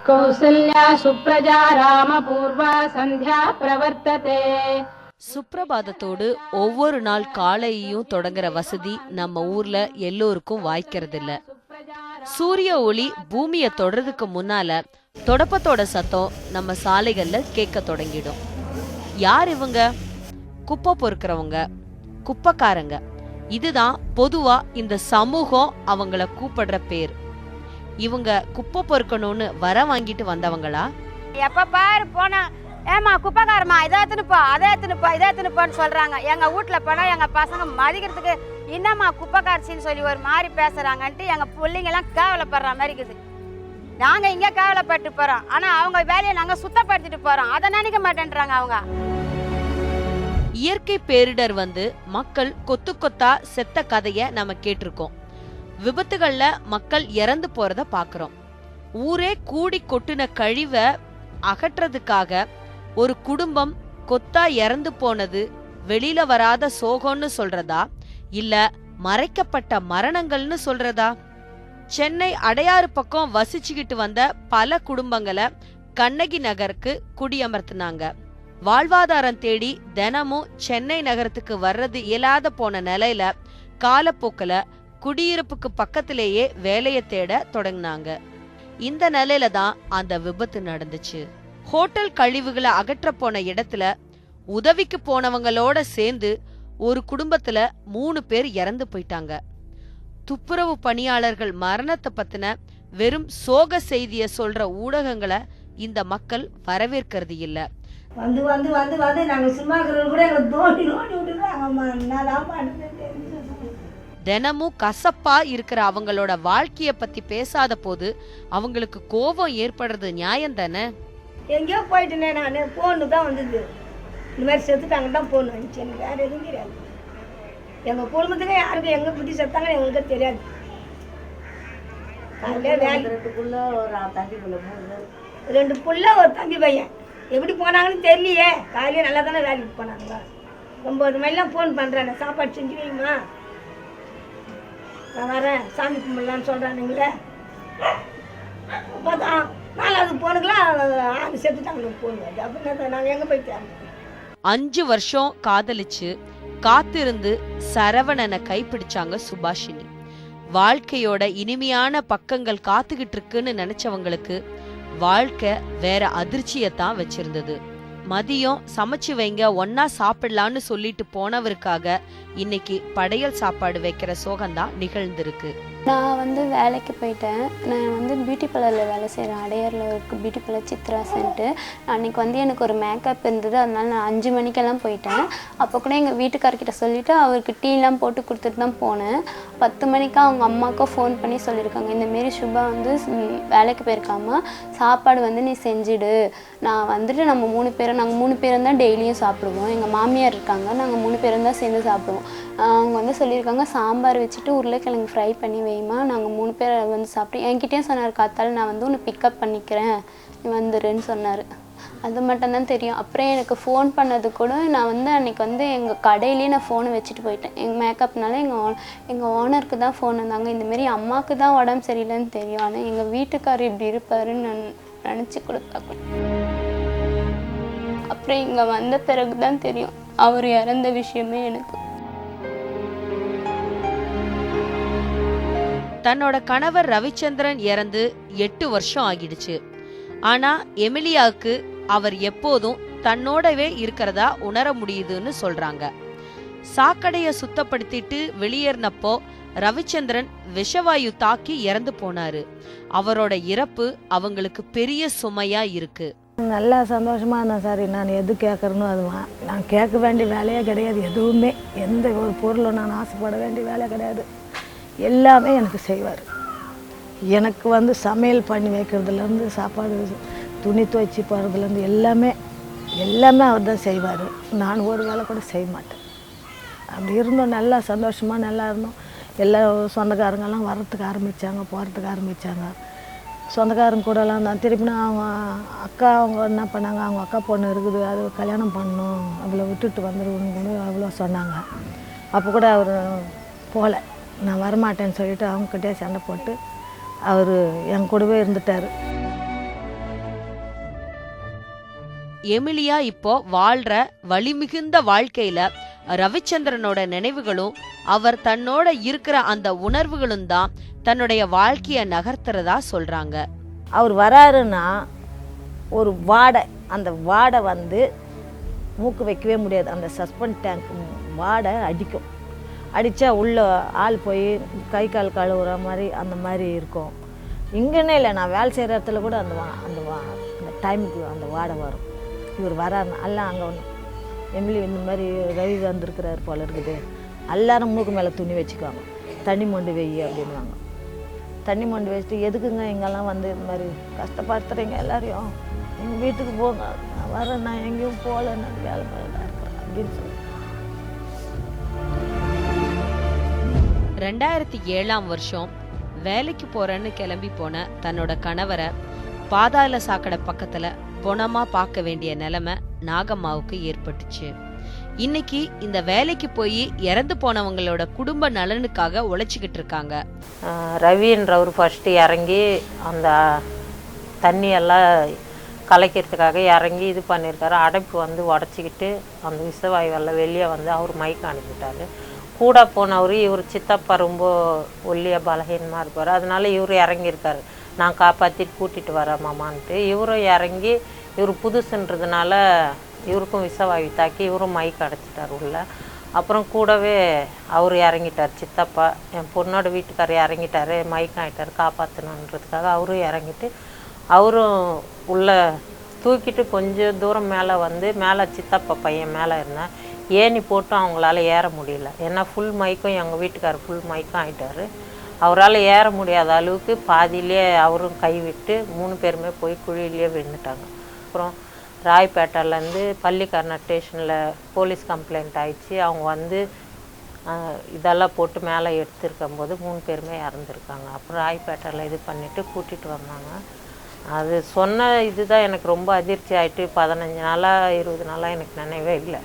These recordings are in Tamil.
கௌசல்யா சுப்ரஜா ராமபூர்வா சந்தியா பிரவர்த்ததே. சுப்பிரபாதத்தோடு ஒவ்வொரு நாள் காலையையும் தொடங்குற வசதி நம்ம ஊர்ல எல்லோருக்கும் வாய்க்கிறது இல்ல. சூரிய ஒளி பூமியை தொடறதுக்கு முன்னால தொடப்பத்தோட சத்தம் நம்ம சாலைகள்ல கேட்க தொடங்கிடும். யார் இவங்க? குப்பை பொறுக்கிறவங்க, குப்பைக்காரங்க. இதுதான் பொதுவா இந்த சமூகம் அவங்கள கூப்பிடுற பேர். இவங்க குப்பை பொறுக்கணும்னு வர வாங்கிட்டு வந்தவங்களா? எப்ப பாரு போனா ஏமா குப்பைக்காரமா இதை எடுத்துனுப்பா அதை எடுத்துனுப்பா இதை எடுத்துனுப்பான்னு சொல்றாங்க. எங்க வீட்டுல போனா எங்க பசங்க மதிக்கிறதுக்கு என்னம்மா குப்பைக்காரச்சின்னு சொல்லி ஒரு மாதிரி பேசுறாங்கன்ட்டு எங்க பிள்ளைங்க எல்லாம் கேவலப்படுற மாதிரி இருக்குது. நாங்க இங்க கேவலப்பட்டு போறோம், ஆனா அவங்க வேலையை நாங்க சுத்தப்படுத்திட்டு போறோம். அதை நினைக்க மாட்டேன்றாங்க அவங்க. இயற்கை பேரிடர் வந்து மக்கள் கொத்து கொத்தா செத்த கதைய நம்ம கேட்டிருக்கோம். விபத்துகள்ல மக்கள் இறந்து போறத பாக்குறோம். ஊரே கூடி கொட்டுன கழிவை அகற்றதுக்காக ஒரு குடும்பம் கொத்தா இறந்து போனது வெளியில வராத சோகம்னு சொல்றதா, இல்ல மறைக்கப்பட்ட மரணங்கள்னு சொல்றதா? சென்னை அடையாறு பக்கம் வசிச்சுக்கிட்டு வந்த பல குடும்பங்களை கண்ணகி நகருக்கு குடியமர்த்தினாங்க. வாழ்வாதாரம் தேடி தினமும் சென்னை நகரத்துக்கு வர்றது இயலாத போன நிலையில காலப்போக்கில குடியிருப்புக்கு பக்கத்திலேயே வேலையை தேட தொடங்கினாங்க. இந்த நிலையில தான் அந்த விபத்து நடந்துச்சு. ஹோட்டல் கழிவுகளை அகற்ற போன இடத்துல உதவிக்கு போனவங்களோட சேர்ந்து ஒரு குடும்பத்துல 3 பேர் இறந்து போயிட்டாங்க. துப்புரவு பணியாளர்கள் மரணத்தை பத்தின வெறும் சோக செய்திய சொல்ற ஊடகங்களை இந்த மக்கள் வரவேற்கிறது இல்ல. வந்து வந்து வந்து வந்து நாங்க சும்மா கூட எங்களை தோண்டி தோண்டி விட்டுறாங்கம்மா. என்னதான் பண்ணுறது? தினமும் கசப்பா இருக்கிற அவங்களோட வாழ்க்கைய பத்தி பேசாத போது அவங்களுக்கு கோபம் ஏற்படுறது நியாயம் தானே? எங்கேயோ போயிட்டேனே, நான் போன்னு தான் வந்தது. இந்த மாதிரி செத்துட்டாங்க தான் போன் வந்துச்சு. எனக்கு வேறு எதுவும் தெரியாது. எங்கள் குடும்பத்துக்கு யாருக்கும் எங்கே பற்றி செத்தாங்கன்னு எங்களுக்கு தெரியாது. காலையில் வேலை 2 புள்ள ஒரு தம்பி பையன் எப்படி போனாங்கன்னு தெரியலையே. காலையில் நல்லா தானே வேலைக்கு போனாங்க. 9 மணிலாம் ஃபோன் பண்ணுறேன், சாப்பாடு செஞ்சு வைமா, நான் வரேன் சாமி கும்பிடலான்னு சொல்கிறானுங்களே. பார்த்தா 4வது போனுக்கெல்லாம் செத்துட்டாங்க போன் வருது. அப்படின்னா நாங்கள் எங்கே போயிட்டு 5 வருஷம் காதலிச்சு காத்திருந்து சரவணனை கைப்பிடிச்சாங்க சுபாஷினி. வாழ்க்கையோட இனிமையான பக்கங்கள் காத்துக்கிட்டு இருக்குன்னு நினைச்சவங்களுக்கு வாழ்க்கை வேற அதிர்ச்சியத்தான் வச்சிருந்தது. மதியம் சமைச்சு வைங்க ஒன்னா சாப்பிடலான்னு சொல்லிட்டு போனவருக்காக இன்னைக்கு படையல் சாப்பாடு வைக்கிற சோகம்தான் நிகழ்ந்திருக்கு. நான் வேலைக்கு போயிட்டேன். நான் பியூட்டி பார்லரில் வேலை செய்கிறேன். அடையாரில் ஒரு பியூட்டி பார்லர் சித்ராசன்ட்டு. அன்றைக்கி எனக்கு ஒரு மேக்கப் இருந்தது, அதனால நான் 5 மணிக்கெல்லாம் போயிட்டேன். அப்போ கூட எங்கள் வீட்டுக்காரர்கிட்ட சொல்லிவிட்டு அவருக்கு டீலாம் போட்டு கொடுத்துட்டு தான் போனேன். 10 மணிக்கு அவங்க அம்மாவுக்கும் ஃபோன் பண்ணி சொல்லியிருக்காங்க, இந்தமாரி சுபா வேலைக்கு போயிருக்காமா, சாப்பாடு நீ செஞ்சுடு. நான் நம்ம 3 பேரும் நாங்கள் 3 பேரும் தான் டெய்லியும் சாப்பிடுவோம். எங்கள் மாமியார் இருக்காங்க, நாங்கள் 3 பேரும் தான் சேர்ந்து சாப்பிடுவோம். அவங்க சொல்லியிருக்காங்க, சாம்பார் வச்சுட்டு உருளைக்கிழங்கு ஃப்ரை பண்ணி வைமா, நாங்கள் 3 பேர் சாப்பிட்டு என்கிட்டயும் சொன்னார், காத்தால் நான் உன்னை பிக்கப் பண்ணிக்கிறேன், நீ வந்துருன்னு சொன்னார். அது மட்டும்தான் தெரியும். அப்புறம் எனக்கு ஃபோன் பண்ணது கூட நான் அன்றைக்கி எங்கள் கடையிலேயே நான் ஃபோனை வச்சுட்டு போயிட்டேன். எங்கள் மேக்கப்னால எங்கள் ஓனருக்கு தான் ஃபோன் வந்தாங்க. இந்தமாரி அம்மாவுக்கு தான் உடம்பு சரியில்லைன்னு தெரியும், ஆனால் எங்கள் வீட்டுக்காரர் இப்படி இருப்பாருன்னு நான் நினச்சி கொடுத்தாங்க. அப்புறம் இங்கே வந்த பிறகு தான் தெரியும் அவர் இறந்த விஷயமே எனக்கு. தன்னோட கணவர் ரவிச்சந்திரன் இறந்து 8 வருஷம் ஆகிடுச்சு. ஆனா எமிலியாவுக்கு அவர் எப்போதும் தன்னோடவே இருக்கிறதா உணர முடியுதுன்னு சொல்றாங்க. சாக்கடைய சுத்தப்படுத்திட்டு வெளியேறினப்போ ரவிச்சந்திரன் விஷவாயு தாக்கி இறந்து போனாரு. அவரோட இறப்பு அவங்களுக்கு பெரிய சுமையா இருக்கு. நல்லா சந்தோஷமாக இருந்தேன் சார். நான் எது கேட்குறனோ அது நான் கேட்க வேண்டிய வேலையே கிடையாது. எதுவுமே எந்த ஒரு பொருளும் நான் ஆசைப்பட வேண்டிய வேலை கிடையாது. எல்லாமே எனக்கு செய்வார். எனக்கு சமையல் பண்ணி வைக்கிறதுலேருந்து சாப்பாடு துணி துவைச்சி போகிறதுலேருந்து எல்லாமே அவர் தான் செய்வார். நான் ஒரு வேலை கூட செய்ய மாட்டேன். அப்படி இருந்தோம், நல்லா சந்தோஷமாக நல்லா இருந்தோம். எல்லா சொந்தக்காரங்கெல்லாம் வர்றதுக்கு ஆரம்பித்தாங்க, போகிறதுக்கு ஆரம்பித்தாங்க. சொந்தக்காரங்க கூடலாம் நான் திருப்பினா அவங்க அக்கா அவங்க என்ன பண்ணாங்க, அவங்க அக்கா பொண்ணு இருக்குது, அது கல்யாணம் பண்ணணும், அவ்வளோ விட்டுட்டு வந்துடுவோன்னு கூட அவ்வளோ சொன்னாங்க. அப்போ கூட அவர் போகல, நான் வரமாட்டேன்னு சொல்லிவிட்டு அவங்கக்கிட்டே சண்டை போட்டு அவர் என் கூடவே இருந்துட்டார். எமிலியா இப்போ வாழ்ற வலிமிகுந்த வாழ்க்கையில ரவிச்சந்திரனோட நினைவுகளும் அவர் தன்னோட இருக்கிற அந்த உணர்வுகளும் தான் தன்னுடைய வாழ்க்கைய நகர்த்துறதா சொல்றாங்க. அவர் வராருன்னா ஒரு வாடை, அந்த வாடை வந்து மூக்கு வைக்கவே முடியாது. அந்த சஸ்பெண்ட் டேங்க் வாடை அடிக்கும். அடித்தா உள்ள ஆள் போய் கை கால் கழுவுற மாதிரி அந்த மாதிரி இருக்கும். இங்கன்னே இல்லை, நான் வேலை செய்கிற இடத்துல கூட அந்த டைமுக்கு அந்த வாடை வரும். இவர் வராருன்னா எல்லாம் அங்கே ஒன்று எம்எல்ஏ இந்த மாதிரி ரவி வந்திருக்கிறாரு போல இருக்குது, எல்லாரும் மூக்கு மேலே துணி வச்சுக்குவாங்க, தண்ணி மொண்டு வெய்ய அப்படின்வாங்க. தண்ணி மொண்டு வச்சுட்டு எதுக்குங்க இங்கெல்லாம் வந்து இந்த மாதிரி கஷ்டப்படுத்துகிறீங்க எல்லாரையும், எங்கள் வீட்டுக்கு போங்க, நான் வரேன், நான் எங்கேயும் போகல, நான் வேலை மேலே தான் இருக்கிறேன் அப்படின்னு சொல்லி. 2007ஆம் வருஷம் வேலைக்கு போறேன்னு கிளம்பி போன தன்னோட கணவரை பாதாள சாக்கடை பக்கத்துல பொணமா பார்க்க வேண்டிய நிலைமை நாகம்மாவுக்கு ஏற்பட்டுச்சு. இன்னைக்கு இந்த வேலைக்கு போய் இறந்து போனவங்களோட குடும்ப நலனுக்காக உழைச்சிக்கிட்டு இருக்காங்க. ரவின்றவர் ஃபர்ஸ்ட் இறங்கி அந்த தண்ணியெல்லாம் கலைக்கிறதுக்காக இறங்கி இது பண்ணியிருக்காரு. அடைப்பு வந்து உடச்சிக்கிட்டு அந்த விஷவாயுவெல்லாம் வெளியே வந்து அவர் மயக்கம் அனுப்பிட்டாரு. கூட போனவர் இவர் சித்தப்பா ரொம்ப ஒல்லியாக பலகீனமாக இருப்பார், அதனால இவர் இறங்கியிருக்காரு, நான் காப்பாற்றிட்டு கூட்டிகிட்டு வரேன் மாமான்ட்டு. இவரும் இறங்கி இவர் புதுசுன்றதுனால இவருக்கும் விஷவாயு தாக்கி இவரும் மயக்கம் அடைச்சிட்டார் உள்ள. அப்புறம் கூடவே அவர் இறங்கிட்டார், சித்தப்பா என் பொண்ணோட வீட்டுக்காரர் இறங்கிட்டார், மயக்கம் ஆகிட்டார், காப்பாற்றணுன்றதுக்காக அவரும் இறங்கிட்டு அவரும் உள்ளே தூக்கிட்டு கொஞ்சம் தூரம் மேலே வந்து மேலே சித்தப்பா பையன் மேலே இருந்தேன், ஏணி போட்டும் அவங்களால ஏற முடியல. ஏன்னா ஃபுல் மயக்கம், எங்கள் வீட்டுக்காரர் ஃபுல் மயக்கம் ஆகிட்டார், அவரால் ஏற முடியாத அளவுக்கு பாதியிலே அவரும் கைவிட்டு 3 பேருமே போய் குழியிலேயே விழுந்துட்டாங்க. அப்புறம் ராய்பேட்டையிலேருந்து பள்ளிக்கரணை ஸ்டேஷனில் போலீஸ் கம்ப்ளைண்ட் ஆயிடுச்சு. அவங்க வந்து இதெல்லாம் போட்டு மேலே எடுத்துருக்கும் போது 3 பேருமே இறந்துருக்காங்க. அப்புறம் ராய்பேட்டையில் இது பண்ணிவிட்டு கூட்டிகிட்டு வந்தாங்க. அது சொன்ன இதுதான் எனக்கு ரொம்ப அதிர்ச்சி ஆகிட்டு. 15 நாளாக 20 நாளாக எனக்கு நினைவே இல்லை.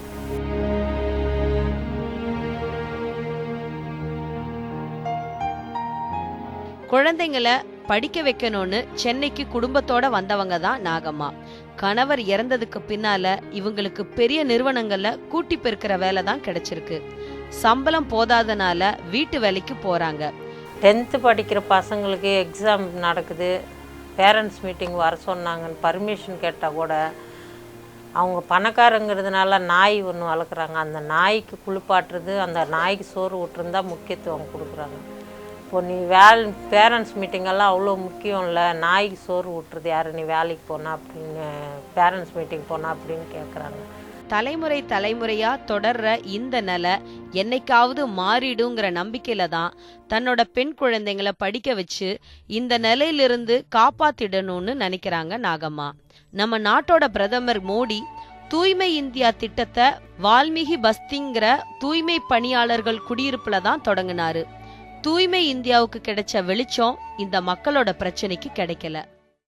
குழந்தைங்களை படிக்க வைக்கணும்னு சென்னைக்கு குடும்பத்தோட வந்தவங்க தான் நாகம்மா. கணவர் இறந்ததுக்கு பின்னால இவங்களுக்கு பெரிய நிறுவனங்கள்ல கூட்டி பெருக்கிற வேலை தான் கிடைச்சிருக்கு. சம்பளம் போதாதனால வீட்டு வேலைக்கு போறாங்க. 10th படிக்கிற பசங்களுக்கு எக்ஸாம் நடக்குது, பேரண்ட்ஸ் மீட்டிங் வர சொன்னாங்கன்னு பர்மிஷன் கேட்டால் கூட அவங்க பணக்காரங்கிறதுனால நாய் ஒன்று வளர்க்குறாங்க, அந்த நாய்க்கு குளிப்பாட்டுறது, அந்த நாய்க்கு சோறு ஊட்டுருந்தா முக்கியத்துவம் கொடுக்குறாங்க. இப்போ நீ பேரண்ட்ஸ் மீட்டிங்கெல்லாம் அவ்வளோ முக்கியம் இல்லை, நாய்க்கு சோறு ஊட்டுறது யார், நீ வேலைக்கு போனா அப்படின்னு பேரண்ட்ஸ் மீட்டிங் போனா அப்படின்னு கேட்குறாங்க. தலைமுறை தலைமுறையா தொடர்ற இந்த நிலை என்னைக்காவது மாறிடுங்கிற நம்பிக்கையில தான் தன்னோட பெண் குழந்தைங்களை படிக்க வச்சு இந்த நிலையிலிருந்து காப்பாத்திடணும்னு நினைக்கிறாங்க நாகம்மா. நம்ம நாட்டோட பிரதமர் மோடி தூய்மை இந்தியா திட்டத்தை வால்மீகி பஸ்திங்கிற தூய்மை பணியாளர்கள் குடியிருப்புல தான் தொடங்கினாரு. தூய்மை இந்தியாவுக்கு கிடைச்ச வெளிச்சம் இந்த மக்களோட பிரச்சனைக்கு கிடைக்கல.